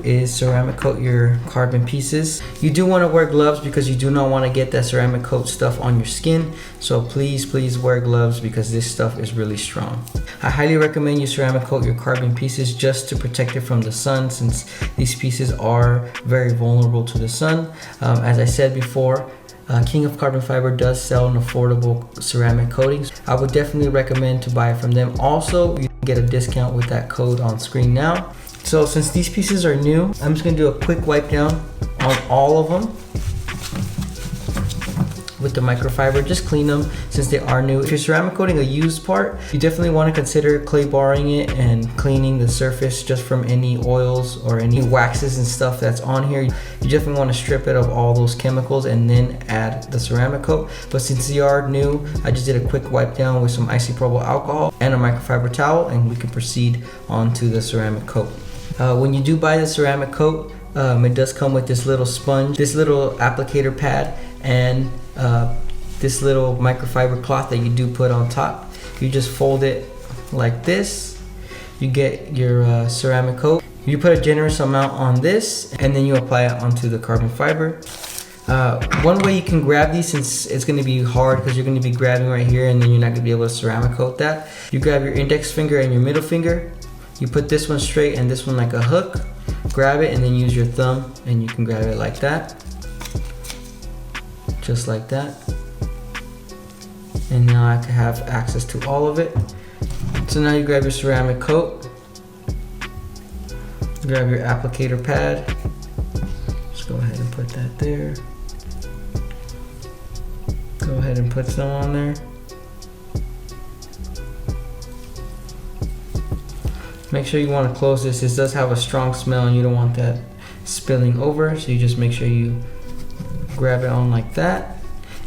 is ceramic coat your carbon pieces. You do want to wear gloves because you do not want to get that ceramic coat stuff on your skin. So please wear gloves because this stuff is really strong. I highly recommend you ceramic coat your carbon pieces just to protect it from the sun, since these pieces are very vulnerable to the sun. As I said before, King of Carbon Fiber does sell an affordable ceramic coatings. I would definitely recommend to buy it from them. Also, you can get a discount with that code on screen now. So since these pieces are new, I'm just gonna do a quick wipe down on all of them with the microfiber. Just clean them since they are new. If you're ceramic coating a used part, you definitely want to consider clay barring it and cleaning the surface just from any oils or any waxes and stuff that's on here. You definitely want to strip it of all those chemicals and then add the ceramic coat. But since they are new, I just did a quick wipe down with some isopropyl alcohol and a microfiber towel, and we can proceed on to the ceramic coat. When you do buy the ceramic coat, it does come with this little sponge, this little applicator pad, and this little microfiber cloth that you do put on top. You just fold it like this. You get your ceramic coat. You put a generous amount on this, and then you apply it onto the carbon fiber. One way you can grab these, since it's going to be hard because you're going to be grabbing right here and then you're not going to be able to ceramic coat that. You grab your index finger and your middle finger. You put this one straight and this one like a hook. Grab it and then use your thumb and you can grab it like that. Just like that. And now I can have access to all of it. So now you grab your ceramic coat. Grab your applicator pad. Just go ahead and put that there. Go ahead and put some on there. Make sure you want to close this. This does have a strong smell and you don't want that spilling over. So you just make sure you grab it on like that.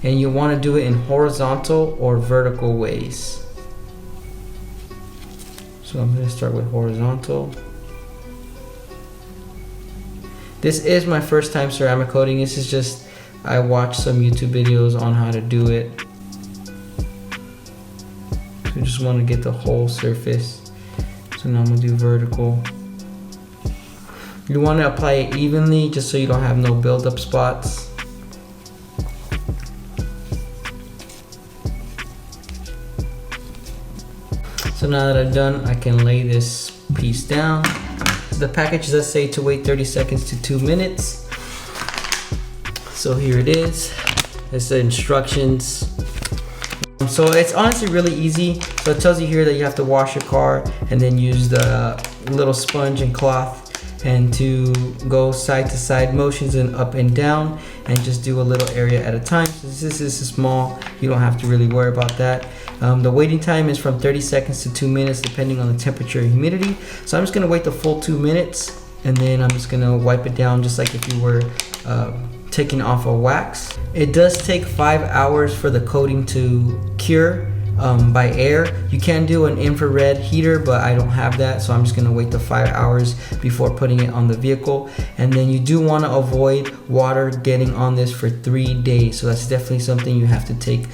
And you want to do it in horizontal or vertical ways. So I'm going to start with horizontal. This is my first time ceramic coating. This is just, I watched some YouTube videos on how to do it. So you just want to get the whole surface. So now I'm going to do vertical. You want to apply it evenly just so you don't have no buildup spots. So now that I've done, I can lay this piece down. The package does say to wait 30 seconds to 2 minutes. So here it is. It's the instructions. So it's honestly really easy. So it tells you here that you have to wash your car and then use the little sponge and cloth and to go side to side motions and up and down and just do a little area at a time. So this is small, you don't have to really worry about that. The waiting time is from 30 seconds to 2 minutes depending on the temperature and humidity. So I'm just gonna wait the full 2 minutes and then I'm just gonna wipe it down just like if you were taking off a wax. It does take 5 hours for the coating to cure by air. You can do an infrared heater, but I don't have that, so I'm just gonna wait the 5 hours before putting it on the vehicle. And then you do want to avoid water getting on this for 3 days, so that's definitely something you have to take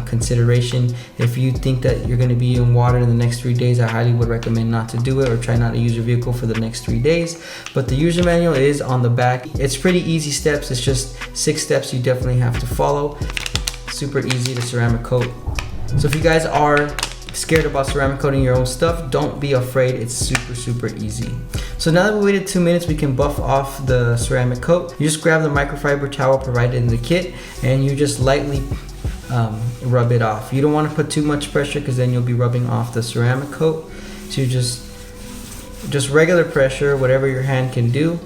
consideration. If you think that you're going to be in water in the next 3 days, I highly would recommend not to do it or try not to use your vehicle for the next 3 days. But the user manual is on the back. It's pretty easy steps. It's just 6 steps you definitely have to follow. Super easy to ceramic coat. So if you guys are scared about ceramic coating your own stuff, don't be afraid. It's super easy. So now that we waited 2 minutes, we can buff off the ceramic coat. You just grab the microfiber towel provided in the kit and you just lightly rub it off. You don't want to put too much pressure because then you'll be rubbing off the ceramic coat. So you just regular pressure, whatever your hand can do,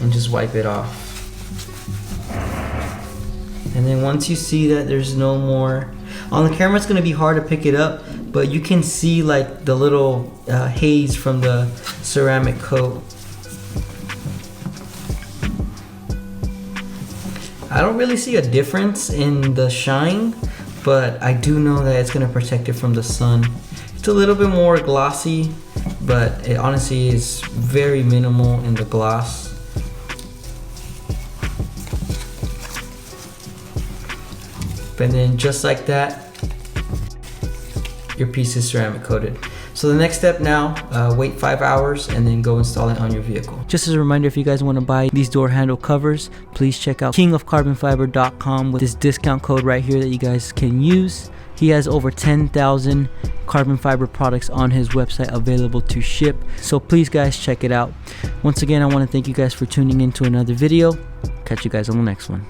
and just wipe it off. And then once you see that there's no more, on the camera it's going to be hard to pick it up, but you can see like the little haze from the ceramic coat. I don't really see a difference in the shine, but I do know that it's going to protect it from the sun. It's a little bit more glossy, but it honestly is very minimal in the gloss. And then just like that, your piece is ceramic coated. So the next step now, wait 5 hours and then go install it on your vehicle. Just as a reminder, if you guys want to buy these door handle covers, please check out kingofcarbonfiber.com with this discount code right here that you guys can use. He has over 10,000 carbon fiber products on his website available to ship. So please guys, check it out. Once again, I want to thank you guys for tuning in to another video. Catch you guys on the next one.